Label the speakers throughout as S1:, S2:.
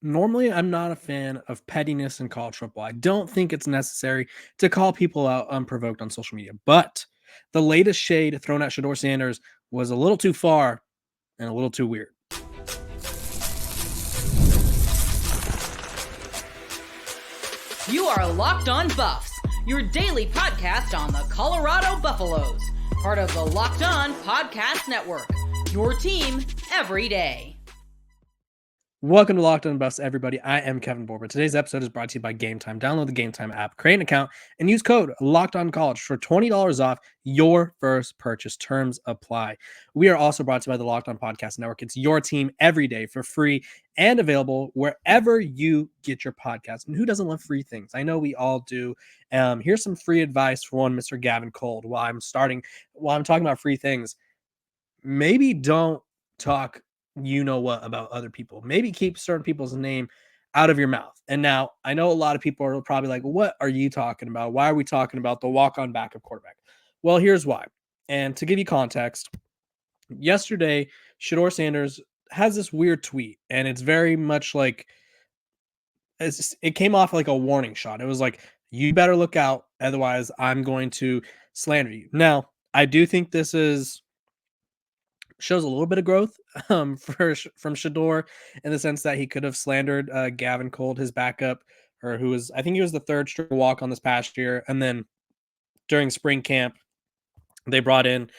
S1: Normally, I'm not a fan of pettiness in college football. I don't think it's necessary to call people out unprovoked on social media. But the latest shade thrown at Shedeur Sanders was a little too far and a little too weird.
S2: You are Locked On Buffs, your daily podcast on the Colorado Buffaloes, part of the Locked On Podcast Network, your team every day.
S1: Welcome to Locked On Buffs, everybody. I am Kevin Borber. Today's episode is brought to you by Gametime. Download the Gametime app, create an account, and use code LOCKEDONCollege for $20 off your first purchase. Terms apply. We are also brought to you by the Locked On Podcast Network. It's your team every day for free and available wherever you get your podcast. And who doesn't love free things? I know we all do. Here's some free advice for one Mr. Gavin Kuld. While I'm talking about free things, maybe don't talk about other people. Maybe keep certain people's name out of your mouth. And now I know a lot of people are probably like, what are you talking about? Why are we talking about the walk-on backup quarterback? Well, here's why. And to give you context, yesterday, Shedeur Sanders has this weird tweet, and it's very much like it came off like a warning shot. It was like, you better look out, otherwise I'm going to slander you. Now, I do think this shows a little bit of growth from Shedeur in the sense that he could have slandered Gavin Kuld, his backup, or I think he was the third string walk on this past year. And then during spring camp, they brought in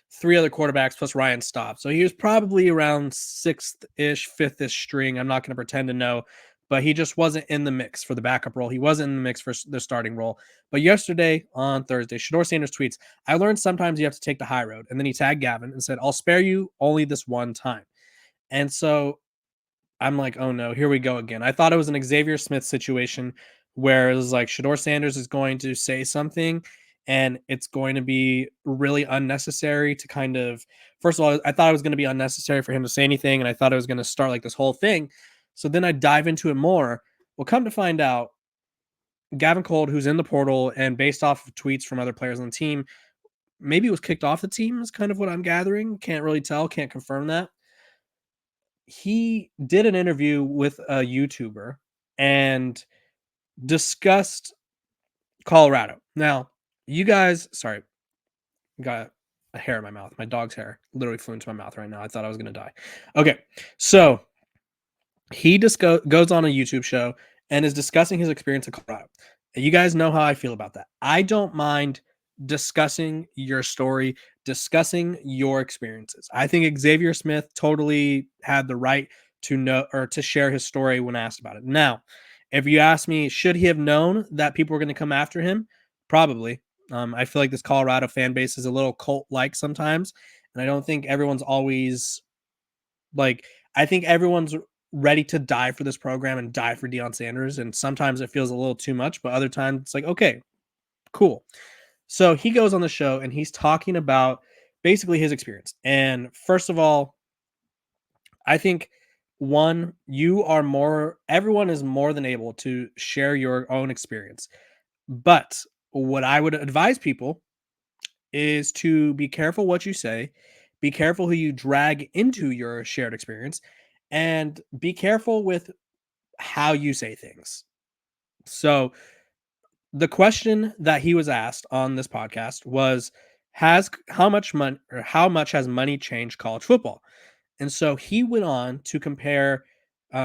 S1: three other quarterbacks plus Ryan Staub. So he was probably around sixth-ish, fifth-ish string. I'm not going to pretend to know, but he just wasn't in the mix for the backup role. He wasn't in the mix for the starting role. But yesterday, on Thursday, Shedeur Sanders tweets, "I learned sometimes you have to take the high road." And then he tagged Gavin and said, "I'll spare you only this one time." And so I'm like, oh no, here we go again. I thought it was an Xavier Smith situation where it was like Shedeur Sanders is going to say something and it's going to be really unnecessary to kind of, first of all, I thought it was going to be unnecessary for him to say anything. And I thought it was going to start like this whole thing. So then I dive into it more. Well, come to find out, Gavin Kuld, who's in the portal and based off of tweets from other players on the team, maybe was kicked off the team is kind of what I'm gathering. Can't really tell, can't confirm that. He did an interview with a YouTuber and discussed Colorado. Now, you guys, sorry, got a hair in my mouth. My dog's hair literally flew into my mouth right now. I thought I was going to die. Okay, so he just goes on a YouTube show and is discussing his experience in Colorado. You guys know how I feel about that. I don't mind discussing your story, discussing your experiences. I think Xavier Smith totally had the right to know or to share his story when asked about it. Now, if you ask me, should he have known that people were going to come after him? Probably. I feel like this Colorado fan base is a little cult-like sometimes, and I don't think everyone's always like. I think everyone's ready to die for this program and die for Deion Sanders, and sometimes it feels a little too much, but other times it's like, okay, cool. So he goes on the show and he's talking about basically his experience. And first of all, I think everyone is more than able to share your own experience. But what I would advise people is to be careful what you say, be careful who you drag into your shared experience, and be careful with how you say things. So the question that he was asked on this podcast was, how much has money changed college football? And so he went on to compare.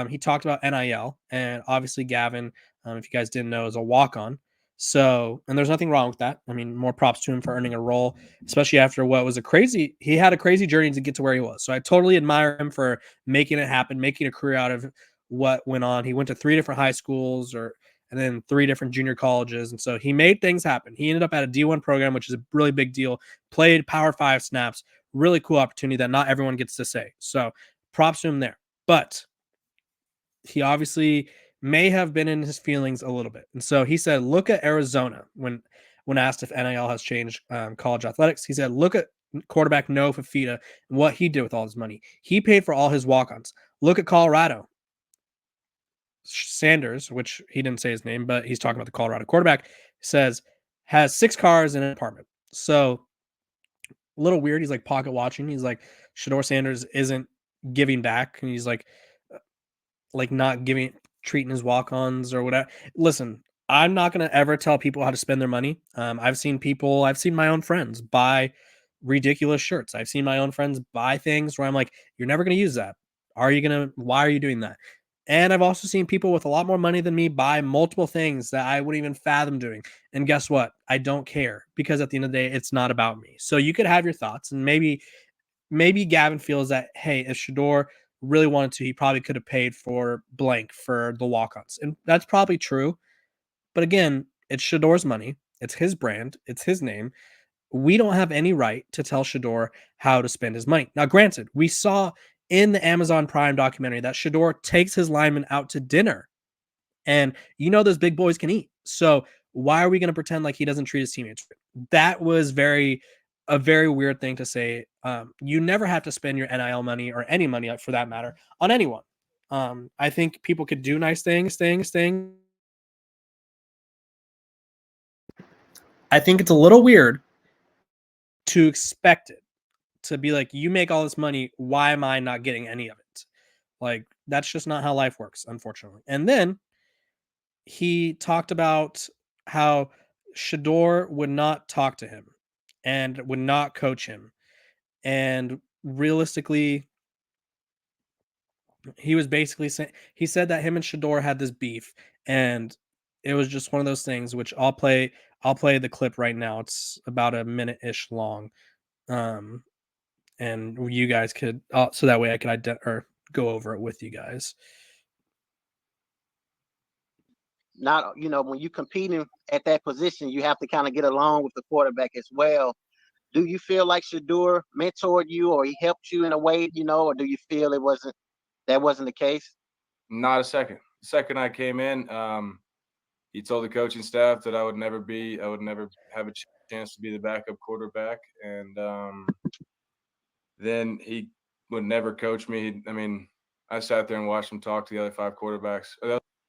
S1: He talked about NIL, and obviously Gavin, if you guys didn't know, is a walk-on. So, and there's nothing wrong with that. I mean, more props to him for earning a role, especially after he had a crazy journey to get to where he was. So I totally admire him for making it happen, making a career out of what went on. He went to 3 different high schools and then 3 different junior colleges. And so he made things happen. He ended up at a D1 program, which is a really big deal, played Power 5 snaps, really cool opportunity that not everyone gets to say. So props to him there. But he obviously may have been in his feelings a little bit. And so he said, look at Arizona when asked if NIL has changed college athletics. He said, look at quarterback Noah Fafita and what he did with all his money. He paid for all his walk-ons. Look at Colorado. Sanders, which he didn't say his name, but he's talking about the Colorado quarterback, says has 6 cars in an apartment. So a little weird. He's like pocket watching. He's like, Shedeur Sanders isn't giving back. And he's like, like not treating his walk-ons or whatever. Listen, I'm not gonna ever tell people how to spend their money. I've seen my own friends buy ridiculous shirts. I've seen my own friends buy things where I'm like, you're never gonna use that. Why are you doing that? And I've also seen people with a lot more money than me buy multiple things that I wouldn't even fathom doing. And guess what? I don't care because at the end of the day, it's not about me. So you could have your thoughts, and maybe Gavin feels that, hey, if Shedeur really wanted to, he probably could have paid for blank for the walk-ons. And that's probably true. But again, it's Shedeur's money. It's his brand. It's his name. We don't have any right to tell Shedeur how to spend his money. Now, granted, we saw in the Amazon Prime documentary that Shedeur takes his linemen out to dinner. And those big boys can eat. So why are we going to pretend like he doesn't treat his teammates? That was a very weird thing to say. You never have to spend your NIL money or any money for that matter on anyone. I think people could do nice things. I think it's a little weird to expect it to be like, you make all this money. Why am I not getting any of it? Like, that's just not how life works, unfortunately. And then he talked about how Shedeur would not talk to him and would not coach him. And realistically, he was basically saying, he said that him and Shedeur had this beef, and it was just one of those things. Which I'll play the clip right now. It's about a minute ish long, um, and you guys could so that way I could or go over it with you guys.
S3: Not, when you're competing at that position, you have to kind of get along with the quarterback as well. Do you feel like Shedeur mentored you, or he helped you in a way, or do you feel that wasn't the case?
S4: Not a second. The second I came in, he told the coaching staff that I would never have a chance to be the backup quarterback. And then he would never coach me. I mean, I sat there and watched him talk to the other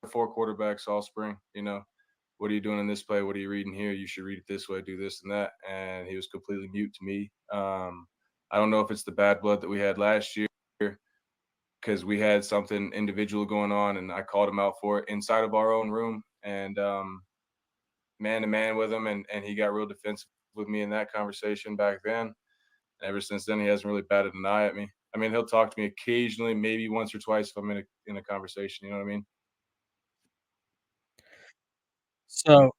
S4: four quarterbacks all spring. What are you doing in this play? What are you reading here? You should read it this way, do this and that. And he was completely mute to me. I don't know if it's the bad blood that we had last year, because we had something individual going on, and I called him out for it inside of our own room, and man to man with him, and he got real defensive with me in that conversation back then. And ever since then, he hasn't really batted an eye at me. I mean, he'll talk to me occasionally, maybe once or twice if I'm in a conversation. You know what I mean?
S1: So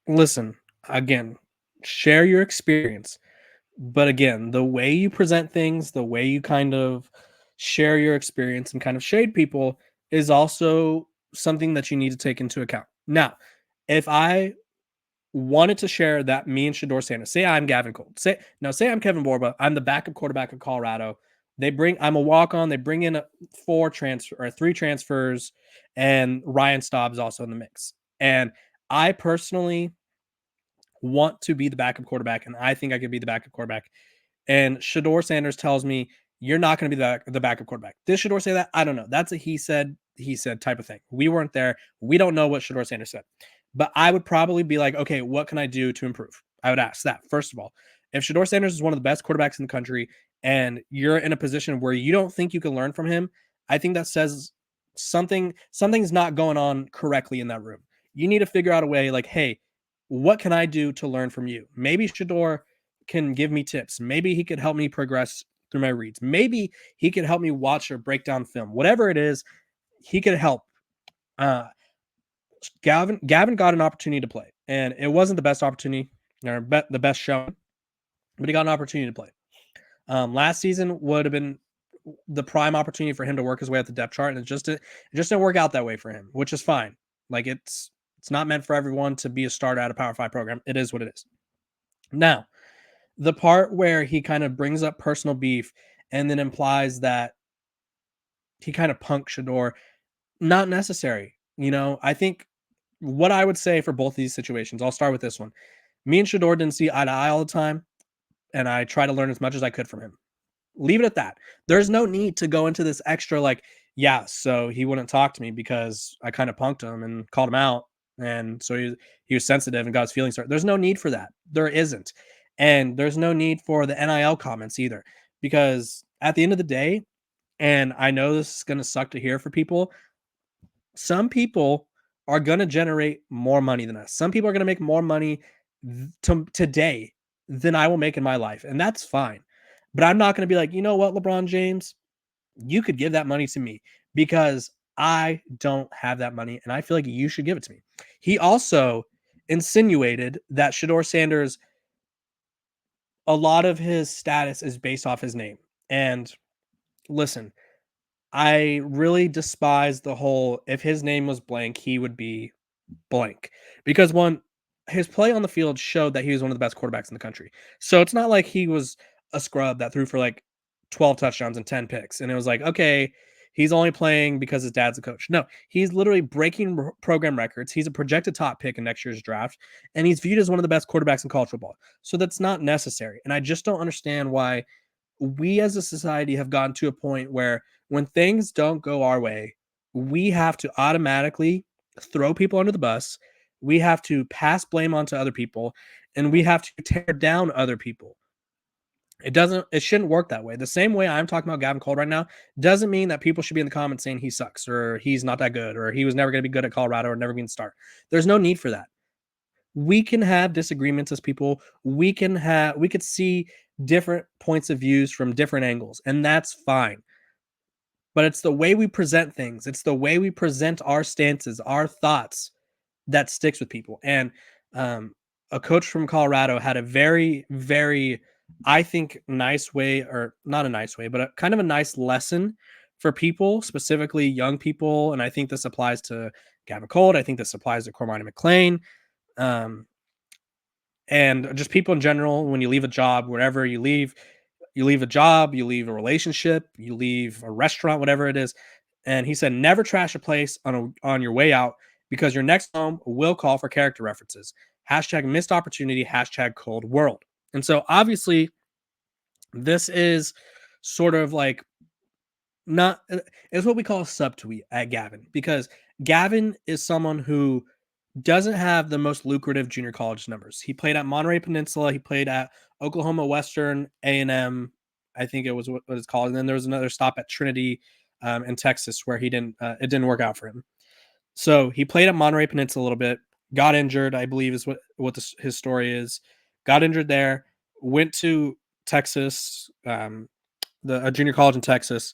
S1: listen, again, share your experience. But again, the way you present things, the way you kind of share your experience and kind of shade people is also something that you need to take into account. Now, if I wanted to share that me and Shedeur Sanders, say I'm Gavin Kuld, say I'm Kevin Borba, I'm the backup quarterback of Colorado. I'm a walk-on, they bring in three transfers, and Ryan Staub's also in the mix. And I personally want to be the backup quarterback, and I think I could be the backup quarterback. And Shedeur Sanders tells me, you're not going to be the backup quarterback. Did Shedeur say that? I don't know. That's a he said type of thing. We weren't there. We don't know what Shedeur Sanders said. But I would probably be like, okay, what can I do to improve? I would ask that, first of all. If Shedeur Sanders is one of the best quarterbacks in the country and you're in a position where you don't think you can learn from him, I think that says something's not going on correctly in that room. You need to figure out a way like, hey, what can I do to learn from you? Maybe Shedeur can give me tips. Maybe he could help me progress through my reads. Maybe he could help me watch or break down film. Whatever it is, he could help. Gavin got an opportunity to play, and it wasn't the best opportunity or the best showing, but he got an opportunity to play. Last season would have been the prime opportunity for him to work his way up the depth chart, and it just didn't work out that way for him, which is fine. Like it's not meant for everyone to be a starter at a Power 5 program. It is what it is. Now, the part where he kind of brings up personal beef and then implies that he kind of punked Shedeur, not necessary. I think what I would say for both of these situations, I'll start with this one. Me and Shedeur didn't see eye to eye all the time, and I try to learn as much as I could from him. Leave it at that. There's no need to go into this extra like, yeah, so he wouldn't talk to me because I kind of punked him and called him out. And so he was sensitive and got his feelings hurt. There's no need for that. There isn't. And there's no need for the NIL comments either. Because at the end of the day, And I know this is going to suck to hear for people. Some people are going to generate more money than us. Some people are going to make more money today than I will make in my life. And that's fine. But I'm not going to be like, you know what, LeBron James, you could give that money to me because I don't have that money. And I feel like you should give it to me. He also insinuated that Shedeur Sanders, a lot of his status is based off his name. And listen, I really despise the whole if his name was blank, he would be blank. Because one, his play on the field showed that he was one of the best quarterbacks in the country. So it's not like he was a scrub that threw for like 12 touchdowns and 10 picks. And it was like, okay, he's only playing because his dad's a coach. No, he's literally breaking program records. He's a projected top pick in next year's draft. And he's viewed as one of the best quarterbacks in college football. So that's not necessary. And I just don't understand why we as a society have gotten to a point where when things don't go our way, we have to automatically throw people under the bus. We have to pass blame onto other people, and we have to tear down other people. It shouldn't work that way. The same way I'm talking about Gavin Kuld right now doesn't mean that people should be in the comments saying he sucks or he's not that good or he was never going to be good at Colorado or never going to start. There's no need for that. We can have disagreements as people. We could see different points of views from different angles, and that's fine. But it's the way we present things. It's the way we present our stances, our thoughts that sticks with people. And a coach from Colorado had a very, very, I think, nice way, or not a nice way, but a kind of a nice lesson for people, specifically young people. And I think this applies to Gavin Kuld. I think this applies to Cormani McClain. And just people in general. When you leave a job, wherever you leave a job, you leave a relationship, you leave a restaurant, whatever it is. And he said, never trash a place on your way out because your next home will call for character references. Hashtag missed opportunity, hashtag cold world. And so obviously this is sort of like it's what we call a subtweet at Gavin, because Gavin is someone who doesn't have the most lucrative junior college numbers. He played at Monterey Peninsula. He played at Oklahoma Western A&M, I think it was what it's called. And then there was another stop at Trinity in Texas where it didn't work out for him. So he played at Monterey Peninsula a little bit, got injured, I believe is what his story is. Got injured there, went to Texas, a junior college in Texas,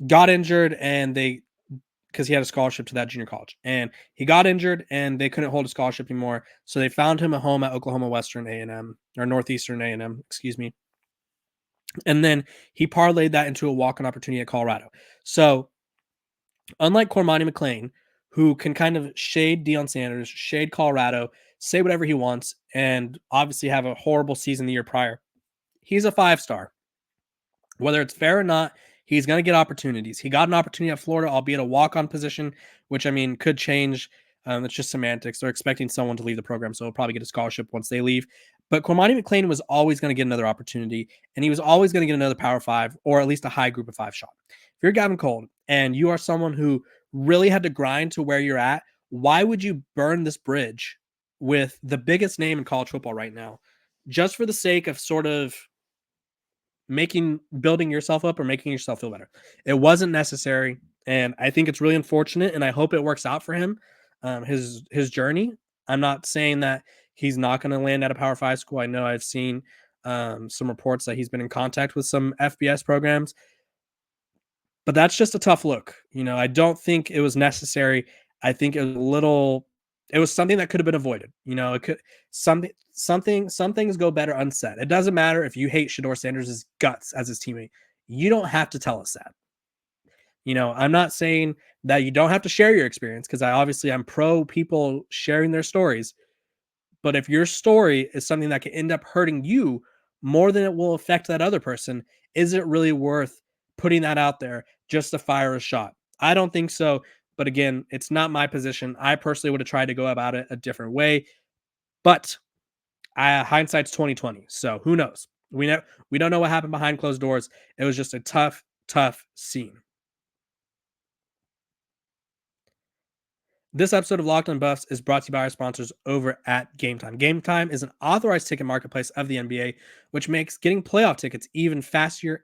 S1: got injured, and because he had a scholarship to that junior college, and he got injured and they couldn't hold a scholarship anymore. So they found him a home at Oklahoma Western A&M, or Northeastern A&M, excuse me. And then he parlayed that into a walk-on opportunity at Colorado. So unlike Cormani McClain, who can kind of shade Deion Sanders, shade Colorado, say whatever he wants, and obviously have a horrible season the year prior, he's a 5-star. Whether it's fair or not, he's going to get opportunities. He got an opportunity at Florida, albeit a walk-on position, which, I mean, could change. It's just semantics. They're expecting someone to leave the program, so he'll probably get a scholarship once they leave. But Cormani McClain was always going to get another opportunity, and he was always going to get another Power 5 or at least a high group of 5 shot. If you're Gavin Kuld and you are someone who really had to grind to where you're at, why would you burn this bridge with the biggest name in college football right now just for the sake of sort of building yourself up or making yourself feel better? It wasn't necessary, and I think it's really unfortunate, and I hope it works out for him, his journey. I'm not saying that he's not going to land at a Power 5 school. I know I've seen some reports that he's been in contact with some FBS programs, but that's just a tough look. I don't think it was necessary. I think it was something that could have been avoided. Some things go better unsaid. It doesn't matter if you hate Shedeur Sanders' guts as his teammate. You don't have to tell us that. I'm not saying that you don't have to share your experience, because I'm pro people sharing their stories. But if your story is something that can end up hurting you more than it will affect that other person, is it really worth putting that out there just to fire a shot? I don't think so. But again, it's not my position. I personally would have tried to go about it a different way. But hindsight's 2020. So who knows? We don't know what happened behind closed doors. It was just a tough scene. This episode of Locked On Buffs is brought to you by our sponsors over at Gametime. Gametime is an authorized ticket marketplace of the NBA, which makes getting playoff tickets even faster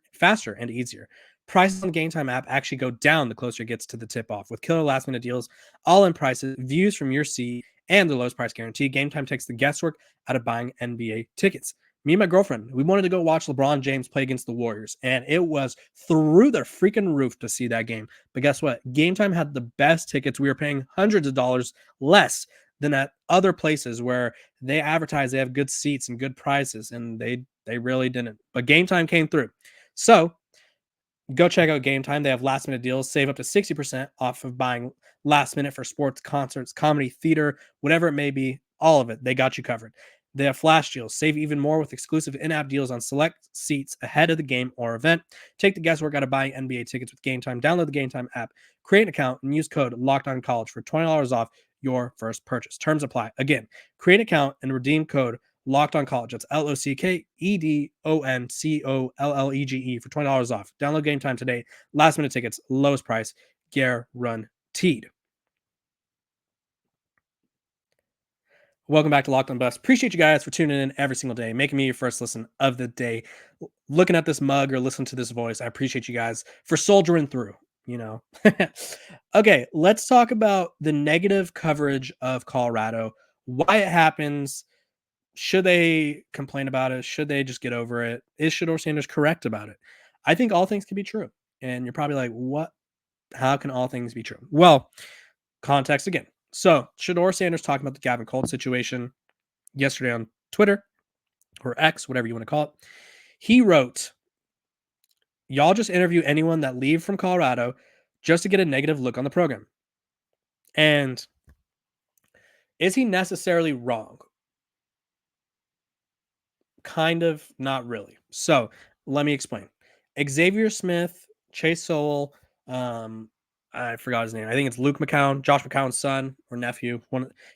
S1: and easier. Prices on the Game Time app actually go down the closer it gets to the tip-off. With killer last-minute deals, all-in prices, views from your seat, and the lowest price guarantee, Game Time takes the guesswork out of buying NBA tickets. Me and my girlfriend, we wanted to go watch LeBron James play against the Warriors, and it was through the freaking roof to see that game. But guess what? Game Time had the best tickets. We were paying hundreds of dollars less than at other places where they advertise they have good seats and good prices, and they really didn't. But Game Time came through. So go check out Game Time. They have last minute deals. Save up to 60% off of buying last minute for sports, concerts, comedy, theater, whatever it may be. All of it. They got you covered. They have flash deals. Save even more with exclusive in-app deals on select seats ahead of the game or event. Take the guesswork out of buying NBA tickets with Game Time. Download the Game Time app, create an account, and use code LOCKEDONCollege for $20 off your first purchase. Terms apply. Again, create an account and redeem code Locked On College. That's LOCKEDONCOLLEGE for $20 off. Download Game Time today. Last minute tickets, lowest price, guaranteed. Welcome back to Locked On Buffs. Appreciate you guys for tuning in every single day, making me your first listen of the day. Looking at this mug or listening to this voice, I appreciate you guys for soldiering through, you know. Okay, let's talk about the negative coverage of Colorado, why it happens. Should they complain about it? Should they just get over it? Is Shedeur Sanders correct about it? I think all things can be true. And you're probably like, what? How can all things be true? Well, context again. So Shedeur Sanders talking about the Gavin Kuld situation yesterday on Twitter or X, whatever you want to call it. He wrote, y'all just interview anyone that leave from Colorado just to get a negative look on the program. And is he necessarily wrong? Kind of, not really. So let me explain. Xavier Smith, Chase Sowell, I forgot his name. I think it's Luke McCown, Josh McCown's son or nephew.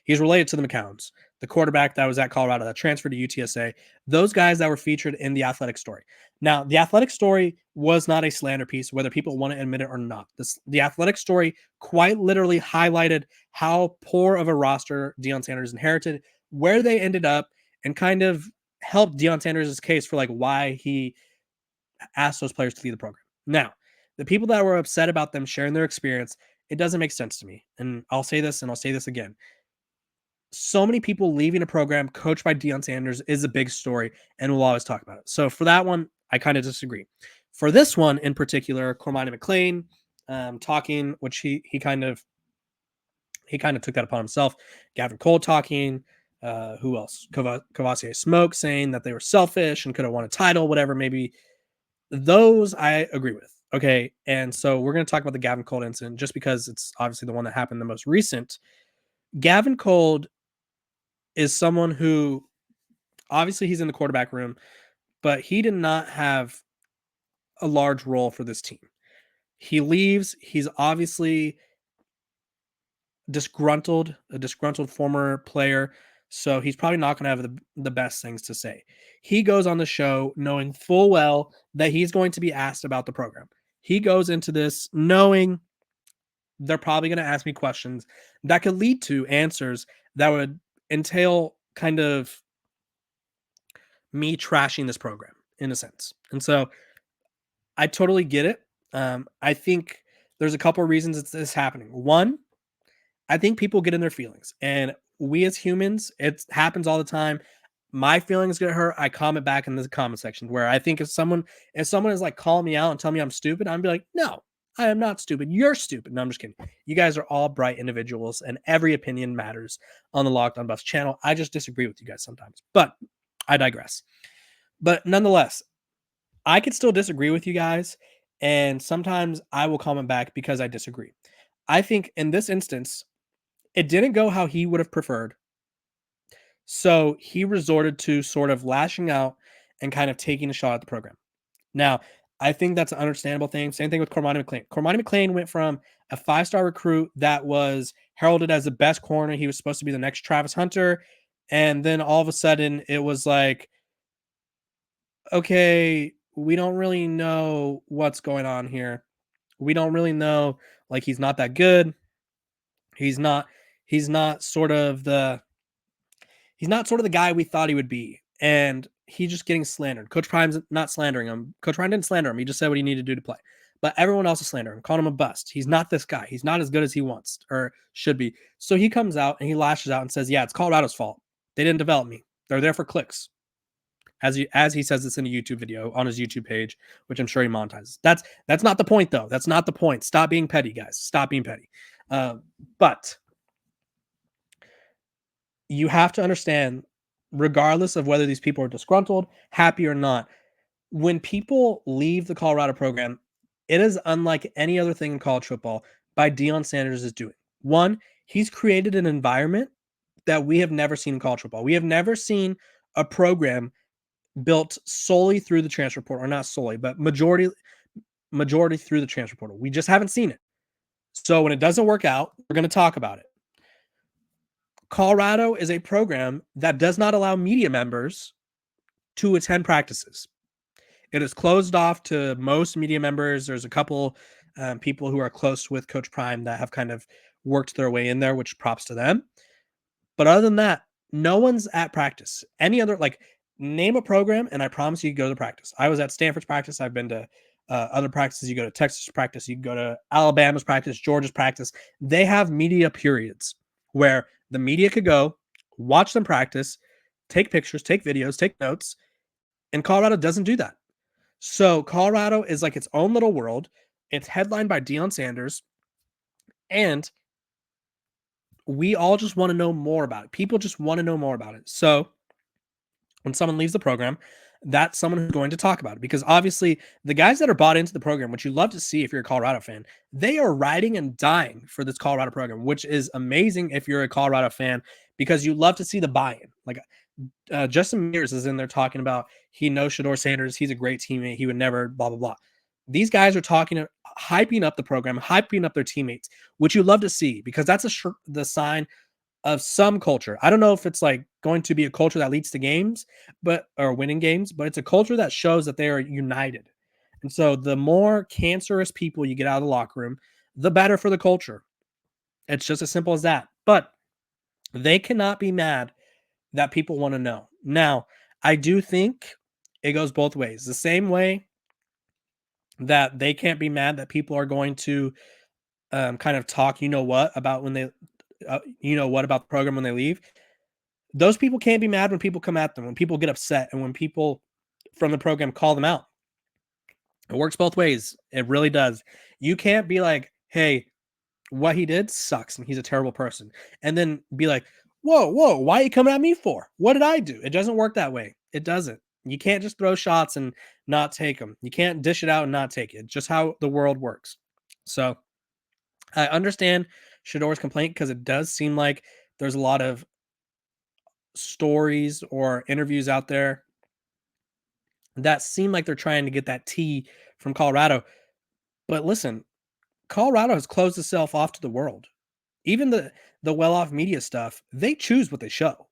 S1: He's related to the McCowns, the quarterback that was at Colorado that transferred to UTSA. Those guys that were featured in the Athletic story. Now, the Athletic story was not a slander piece, whether people want to admit it or not. The Athletic story quite literally highlighted how poor of a roster Deion Sanders inherited, where they ended up, and kind of helped Deion Sanders' case for like why he asked those players to leave the program. Now, the people that were upset about them sharing their experience, it doesn't make sense to me. And I'll say this and I'll say this again. So many people leaving a program coached by Deion Sanders is a big story, and we'll always talk about it. So for that one, I kind of disagree. For this one in particular, Cormani McLean talking, which he kind of took that upon himself. Gavin Kuld talking. Who else? Cavassier Smoke saying that they were selfish and could have won a title, whatever, maybe. Those I agree with. Okay. And so we're going to talk about the Gavin Kuld incident just because it's obviously the one that happened the most recent. Gavin Kuld is someone who obviously he's in the quarterback room, but he did not have a large role for this team. He leaves. He's obviously a disgruntled former player. So he's probably not going to have the best things to say. He goes on the show knowing full well that he's going to be asked about the program. He goes into this knowing they're probably going to ask me questions that could lead to answers that would entail kind of me trashing this program in a sense. And so I totally get it. I think there's a couple of reasons it's this happening. One, I think people get in their feelings, and we as humans, it happens all the time. My feelings get hurt. I comment back in the comment section where I think if someone is like calling me out and tell me I'm stupid, I'm be like, no, I am not stupid. You're stupid. No, I'm just kidding. You guys are all bright individuals, and every opinion matters on the Locked On Buffs channel. I just disagree with you guys sometimes, but I digress. But nonetheless, I could still disagree with you guys, and sometimes I will comment back because I disagree. I think in this instance, it didn't go how he would have preferred. So he resorted to sort of lashing out and kind of taking a shot at the program. Now, I think that's an understandable thing. Same thing with Cormani McLean. Cormani McLean went from a 5-star recruit that was heralded as the best corner. He was supposed to be the next Travis Hunter. And then all of a sudden it was like, okay, we don't really know what's going on here. We don't really know. Like, he's not that good. He's not sort of the guy we thought he would be. And he's just getting slandered. Coach Prime's not slandering him. Coach Prime didn't slander him. He just said what he needed to do to play. but everyone else is slandering him, calling him a bust. He's not this guy. He's not as good as he wants or should be. So he comes out and he lashes out and says, yeah, it's Colorado's fault. They didn't develop me. They're there for clicks. As he says this in a YouTube video on his YouTube page, which I'm sure he monetizes. That's not the point, though. That's not the point. Stop being petty, guys. Stop being petty. But you have to understand, regardless of whether these people are disgruntled, happy or not, when people leave the Colorado program, it is unlike any other thing in college football by Deion Sanders is doing. One, he's created an environment that we have never seen in college football. We have never seen a program built solely through the transfer portal, or not solely, but majority through the transfer portal. We just haven't seen it. So when it doesn't work out, we're going to talk about it. Colorado is a program that does not allow media members to attend practices. It is closed off to most media members. There's a couple people who are close with Coach Prime that have kind of worked their way in there, which props to them. But other than that, no one's at practice. Any other, name a program, and I promise you go to the practice. I was at Stanford's practice. I've been to other practices. You go to Texas practice. You can go to Alabama's practice, Georgia's practice. They have media periods where the media could go, watch them practice, take pictures, take videos, take notes, and Colorado doesn't do that. So Colorado is like its own little world. It's headlined by Deion Sanders, and we all just want to know more about it. People just want to know more about it. So when someone leaves the program, that's someone who's going to talk about it, because obviously the guys that are bought into the program, which you love to see if you're a Colorado fan, they are riding and dying for this Colorado program, which is amazing if you're a Colorado fan, because you love to see the buy-in. Justin Mears is in there talking about he knows Shedeur Sanders. He's a great teammate. He would never blah, blah, blah. These guys are hyping up the program, hyping up their teammates, which you love to see, because that's the sign of some culture. I don't know if it's going to be a culture that leads to games, or winning games, but it's a culture that shows that they are united. And so the more cancerous people you get out of the locker room, the better for the culture. It's just as simple as that. But they cannot be mad that people want to know. Now, I do think it goes both ways. The same way that they can't be mad that people are going to kind of talk, about when they, about the program when they leave. Those people can't be mad when people come at them, when people get upset, and when people from the program call them out. It works both ways. It really does. You can't be like, hey, what he did sucks and he's a terrible person, and then be like, whoa, why are you coming at me for? What did I do? It doesn't work that way. It doesn't. You can't just throw shots and not take them. You can't dish it out and not take it. It's just how the world works. So I understand Shedeur's complaint, because it does seem like there's a lot of stories or interviews out there that seem like they're trying to get that tea from Colorado. But listen, Colorado has closed itself off to the world. Even the well-off media stuff, they choose what they show.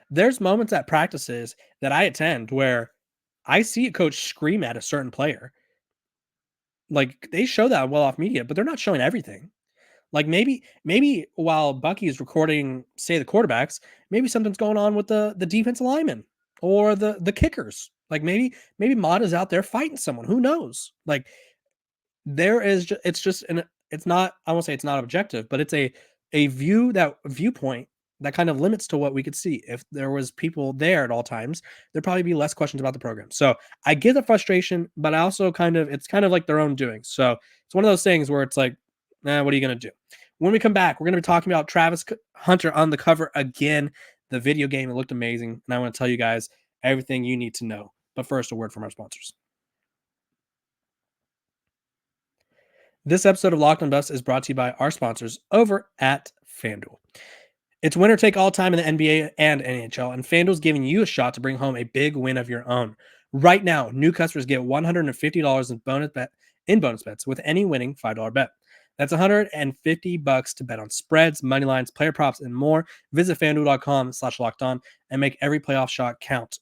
S1: There's moments at practices that I attend where I see a coach scream at a certain player. They show that on well-off media, but they're not showing everything. Maybe while Bucky is recording, say, the quarterbacks, maybe something's going on with the defensive linemen or the kickers. Maybe Mott is out there fighting someone. Who knows? It's not, I won't say it's not objective, but it's a viewpoint that kind of limits to what we could see. If there was people there at all times, there'd probably be less questions about the program. So I get the frustration, but I also it's kind of like their own doing. So it's one of those things where it's like, what are you going to do? When we come back, we're going to be talking about Travis Hunter on the cover again, the video game. It looked amazing, and I want to tell you guys everything you need to know. But first, a word from our sponsors. This episode of Locked on Buffs is brought to you by our sponsors over at FanDuel. It's winner take all time in the NBA and NHL, and FanDuel's giving you a shot to bring home a big win of your own. Right now, new customers get $150 in bonus bets with any winning $5 bet. That's $150 to bet on spreads, money lines, player props, and more. Visit FanDuel.com/lockedon and make every playoff shot count.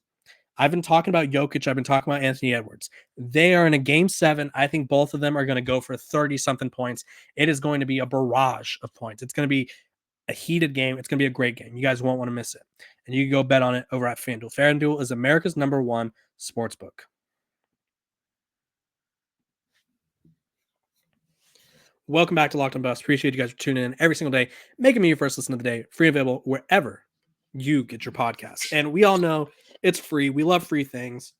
S1: I've been talking about Jokic. I've been talking about Anthony Edwards. They are in a game 7. I think both of them are going to go for 30-something points. It is going to be a barrage of points. It's going to be a heated game. It's going to be a great game. You guys won't want to miss it. And you can go bet on it over at FanDuel. FanDuel is America's #1 sportsbook. Welcome back to Locked On Buffs. Appreciate you guys for tuning in every single day, making me your first listen of the day. Free and available wherever you get your podcasts. And we all know it's free. We love free things.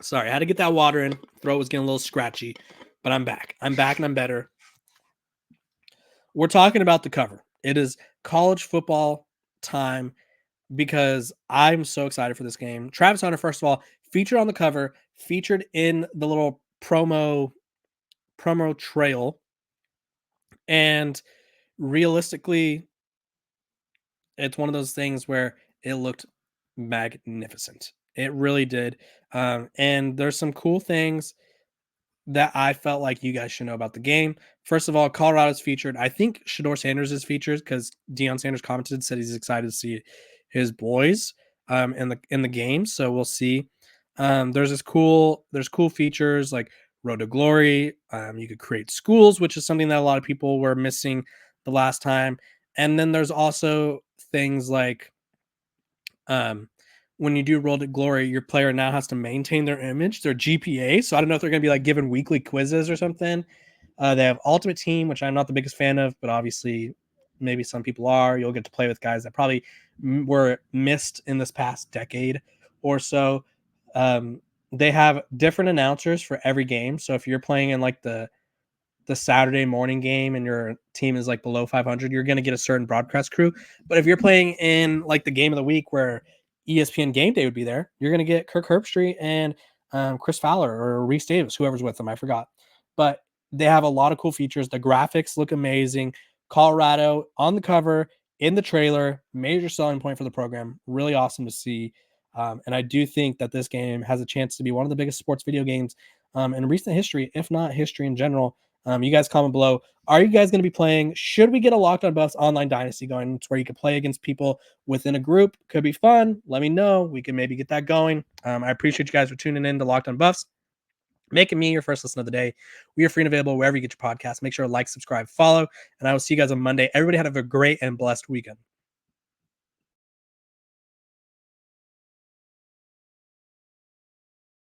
S1: Sorry, I had to get that water in. Throat was getting a little scratchy, but I'm back. I'm back and I'm better. We're talking about the cover. It is college football time because I'm so excited for this game. Travis Hunter, first of all, featured on the cover, featured in the little promo trail. And realistically, it's one of those things where it looked magnificent. It really did. And there's some cool things that I felt like you guys should know about the game. First of all, Colorado's featured. I think Shedeur Sanders is featured because Deion Sanders commented, said he's excited to see his boys in the game. So we'll see. There's cool features like Road to Glory. You could create schools, which is something that a lot of people were missing the last time. And then there's also things like when you do Road to Glory, your player now has to maintain their image, their GPA. So I don't know if they're going to be like given weekly quizzes or something. They have Ultimate Team, which I'm not the biggest fan of, but obviously maybe some people are. You'll get to play with guys that probably were missed in this past decade or so. They have different announcers for every game. So if you're playing in like the Saturday morning game and your team is like below 500, you're going to get a certain broadcast crew. But if you're playing in like the game of the week where ESPN Game Day would be there, you're going to get Kirk Herbstreit and Chris Fowler or Reese Davis, whoever's with them. I forgot. But they have a lot of cool features. The graphics look amazing. Colorado on the cover, in the trailer, major selling point for the program. Really awesome to see. And I do think that this game has a chance to be one of the biggest sports video games in recent history, if not history in general. You guys comment below. Are you guys going to be playing? Should we get a Locked On Buffs online dynasty going? It's where you can play against people within a group. Could be fun. Let me know. We can maybe get that going. I appreciate you guys for tuning in to Locked On Buffs, making me your first listen of the day. We are free and available wherever you get your podcast. Make sure to like, subscribe, follow, and I will see you guys on Monday. Everybody have a great and blessed weekend.